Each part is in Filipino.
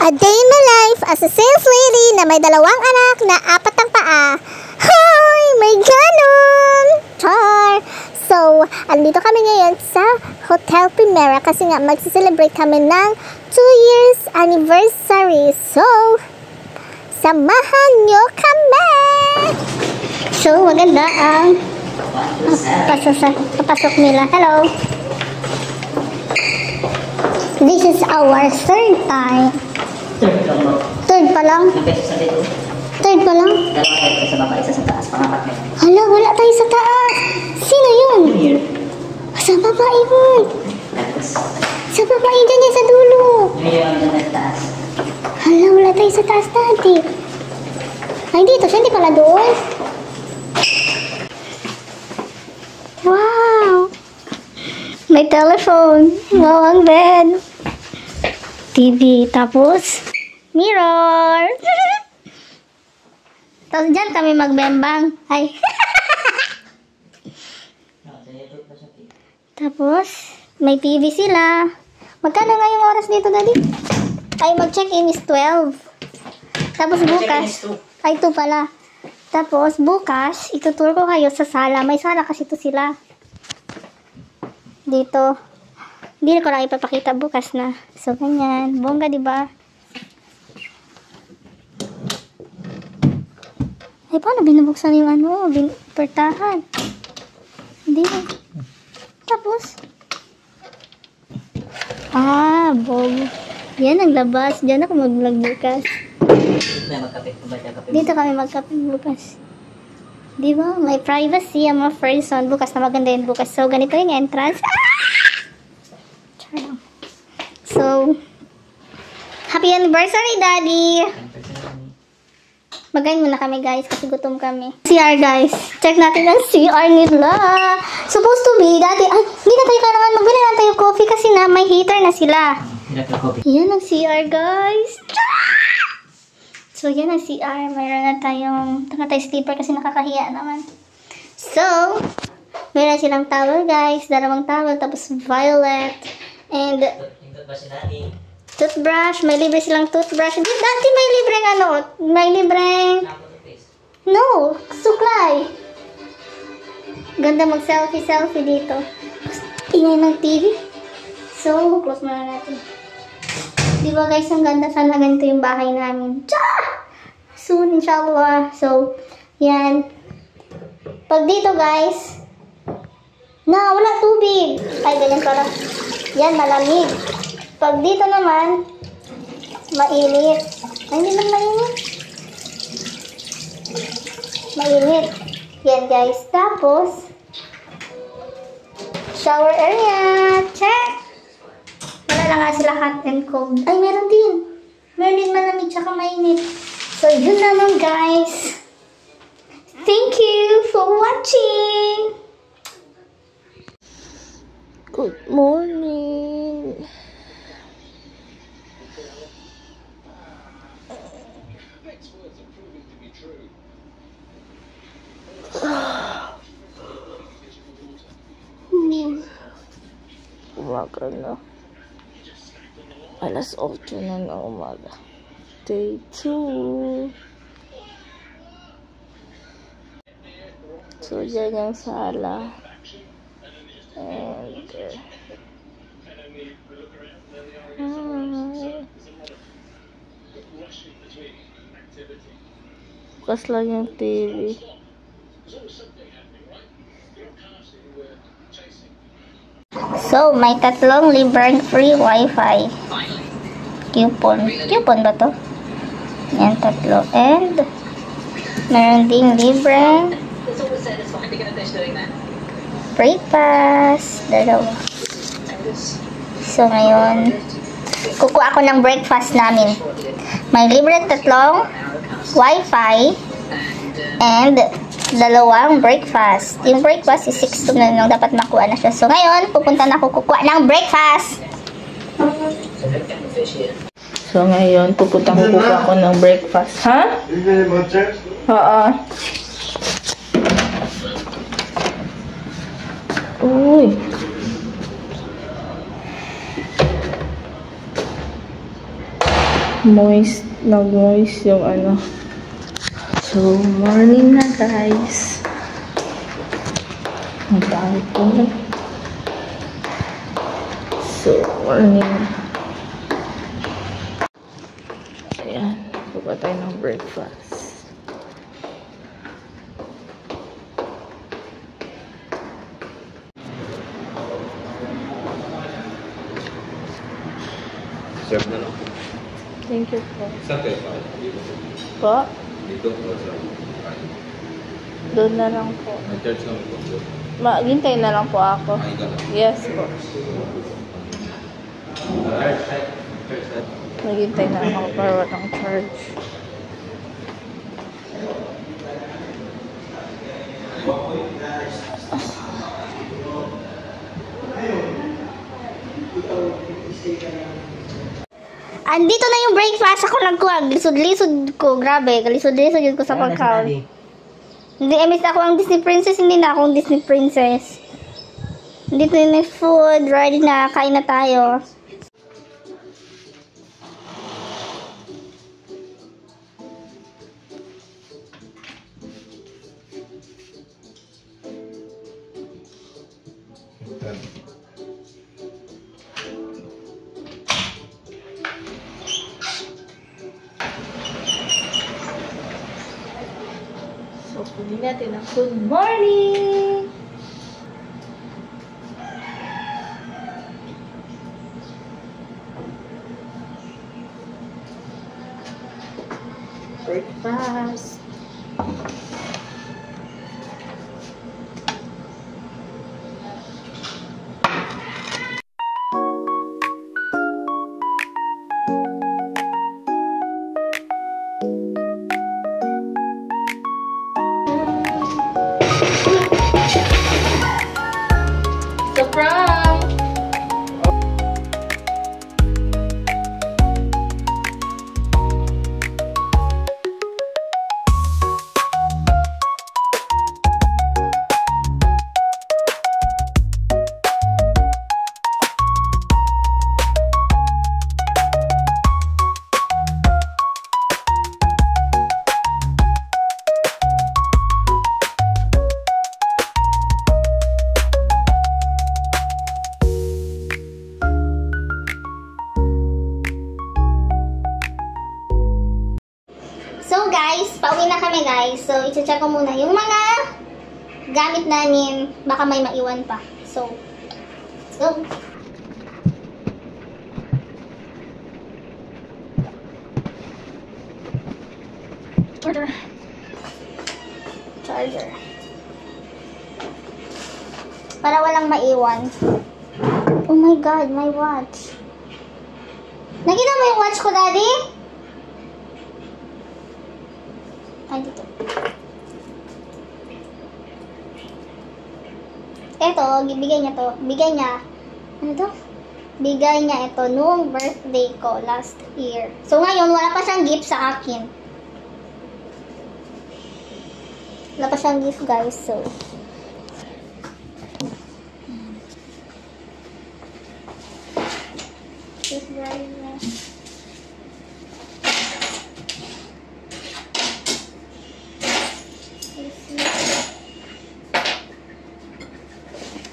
A day in my life as a sales lady na may 2 anak na 4 ang paa. Hoy! May ganon! Char! So, andito kami ngayon sa Hotel Primera kasi nga magsi-celebrate kami ng 2 years anniversary. So, samahan nyo kami! So, maganda ang papasok nila. Hello! This is our 3rd time. Third pa lang? Third pa lang? Isa sa baba, isa sa taas, pangapat na. Hala, wala tayo sa taas. Sino yun? Sa babae yun. Sa babae dyan yan sa dulo. Yung sa taas. Hala, wala tayo sa taas dati. Ay, dito siya, hindi pala doon. Wow! May telephone. Wow, ang bed. TV, tapos mirror. Tapos dyan kami magbembang. Ay. Tapos, may TV sila. Magkano nga yung oras dito, Daddy? Ay, mag-check-in is 12. Tapos bukas, ay 2 pala. Tapos bukas, itutur ko kayo sa sala. May sala kasi ito sila. Dito. Hindi ko lang ipapakita bukas na. So, ganyan. Bongga, diba? Ay, paano binubuksan yung ano? Pertahan. Hindi. Tapos. Ah, bog. Yan ang labas. Diyan ako mag-vlog bukas. Dito kami magkape bukas. Diba? May privacy ang mga person. Bukas na maganda yun bukas. So, ganito yung entrance. So, happy anniversary, Daddy! Magayin muna kami, guys, kasi gutom kami. CR, guys. Check natin ang CR nila. Supposed to be, Daddy. Ay, hindi na tayo kailangan magbili na tayo coffee kasi na may heater na sila. Yan ang CR, guys. So, yan ang CR. Mayroon na tayong sleeper kasi nakakahiya naman. So, mayroon silang towel, guys. 2 towel, tapos violet. And toothbrush. May libre silang toothbrush. Dati may libreng ano. May libreng no, suklay. Ganda mag-selfie dito. Ingay ng TV. So, close muna natin. Diba guys, ang ganda. Sana ganito yung bahay namin. Soon, inshallah. So, yan. Pag dito guys, wala tubig. Ay, ganyan pala. Yan, malamig. Pag dito naman, mainit. Ay, hindi man mainit. Mainit. Yan, guys. Tapos, shower area. Check! Wala na nga sila hot and cold. Ay, meron din. Meron din malamig tsaka mainit. So, yun naman, guys. Thank you for watching. Good morning. Umaga na. Alas 8 na ng umaga. Day 2. So, dyan yung sala. And bukas lang yung TV. So, may 3 libreng free wifi coupon. Coupon ba to? Yan, 3. And meron ding libreng breakfast. 2. So, ngayon, kukuha ako ng breakfast namin. May libre 3 wifi and 2 breakfast. Yung breakfast is 6 to na nung dapat makuha na siya. So, ngayon, pupunta na ako kukuha ng breakfast. So, ngayon, pupunta ko kukuha ako ng breakfast. Ha? Oo. Uy. moist yung ano. So, morning na guys. Magdahil po na. So, morning. Ayan, baba tayo ng breakfast. Serve na lang. Thank you po. Saan kayo pa? Dito. Po? Dito o sa... Doon na lang po. Nag-charge lang po. Maghintay na lang po ako. Ay, ka lang. Yes po. Maghintay na lang ako para walang charge. Andito na yung breakfast. Ako nagkuha. Lisod-lisod ko. Grabe. Lisod-lisod yun ko sa pagkaon. Hindi, miss ako ang Disney Princess. Hindi na akong Disney Princess. Dito na yung food. Ready na. Kain na tayo. So, kunin natin ang good morning! Breakfast! Surprise! So guys, pauwi na kami guys. So, i-check ko muna yung mga gamit namin. Baka may maiwan pa. So, let's go. Order. Charger. Para walang maiwan. Oh my God, my watch. Nakita mo yung watch ko, Daddy? Ay, dito. Ito, bigay niya to. Bigay niya. Ano to? Bigay niya ito noong birthday ko last year. So, ngayon, wala pa siyang gift sa akin. Wala pa siyang gift, guys. So, this is very nice.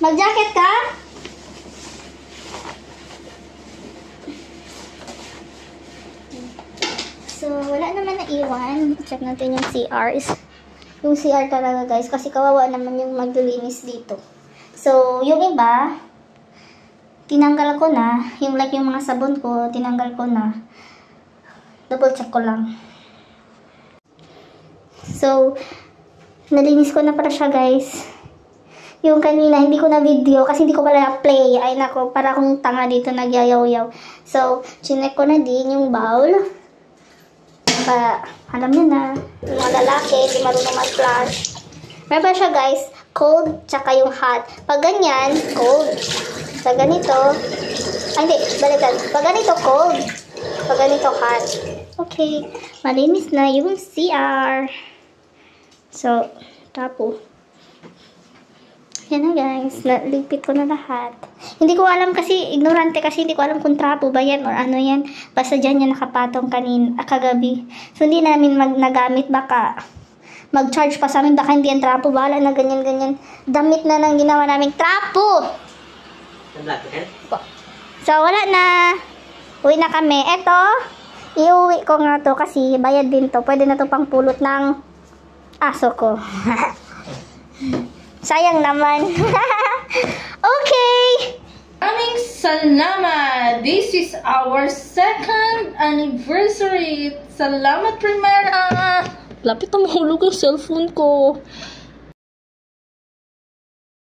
Mag-jacket ka? So, wala naman na iwan. Check natin yung CR. Yung CR talaga guys, kasi kawawa naman yung maglilinis dito. So, yung iba, tinanggal ko na. Yung like yung mga sabon ko, tinanggal ko na. Double check ko lang. So, nalinis ko na para siya guys. Yung kanina, hindi ko na video kasi hindi ko pala play. Ay nako, para akong tanga dito nagyayaw-yaw. So, chinek ko na din yung bowl. Para, alam nyo na, yung mga lalaki, hindi marunong mag-flash. Meron pa siya guys, cold, tsaka yung hot. Pag ganyan, cold. Sa ganito, ay hindi, balikan. Pag ganito, cold. Pag ganito, hot. Okay, malinis na yung CR. So, tapo. Yan na guys, naligpit ko na lahat. Hindi ko alam kasi, ignorante kasi, hindi ko alam kung trapo ba yan or ano yan. Basta dyan yan nakapatong kagabi. So hindi namin nagamit, baka mag-charge pa sa amin, baka hindi yan trapo, bahala na ganyan-ganyan. Damit na lang ginawa namin trapo! So wala na. Uwi na kami. Eto, iuwi ko nga to kasi bayad din to. Pwede na to pang pulot ng aso ko. Sayang naman. Okay. Maraming salamat! This is our second anniversary. Salamat, Primera! Lapit na mahulog ang cellphone ko.